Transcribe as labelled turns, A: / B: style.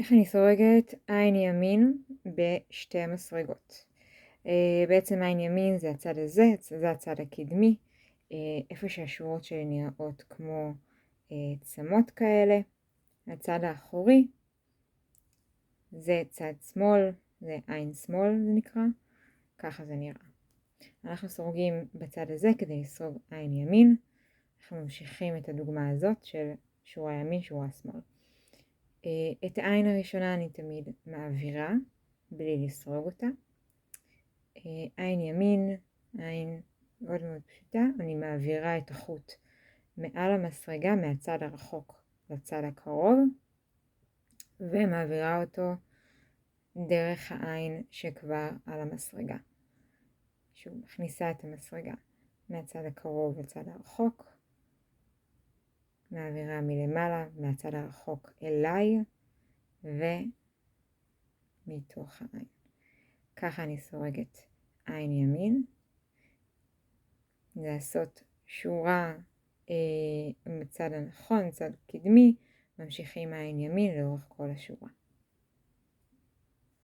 A: איך אני סורגת עין ימין בשתי מסרגות. בעצם עין ימין זה הצד הזה, זה הצד הקדמי, איפה שהשורות שלי נראות כמו צמות כאלה. הצד האחורי זה צד שמאל, זה עין שמאל זה נקרא, ככה זה נראה. אנחנו סורגים בצד הזה כדי לסרוג עין ימין. אנחנו ממשיכים את הדוגמה הזאת של שורה ימין, שורה שמאל. את העין הראשונה אני תמיד מעבירה בלי לסרוג אותה. עין ימין, עין מאוד מאוד פשוטה, אני מעבירה את החוט מעל המסרגה מהצד הרחוק לצד הקרוב, ומעבירה אותו דרך העין שכבר על המסרגה. שוב, מכניסה את המסרגה מהצד הקרוב לצד הרחוק, מעבירה מלמעלה, מהצד הרחוק אליי, ומתוך העין. ככה אני סורגת עין ימין. לעשות שורה מצד הנכון, צד קדמי, ממשיכים עין ימין לאורך כל השורה.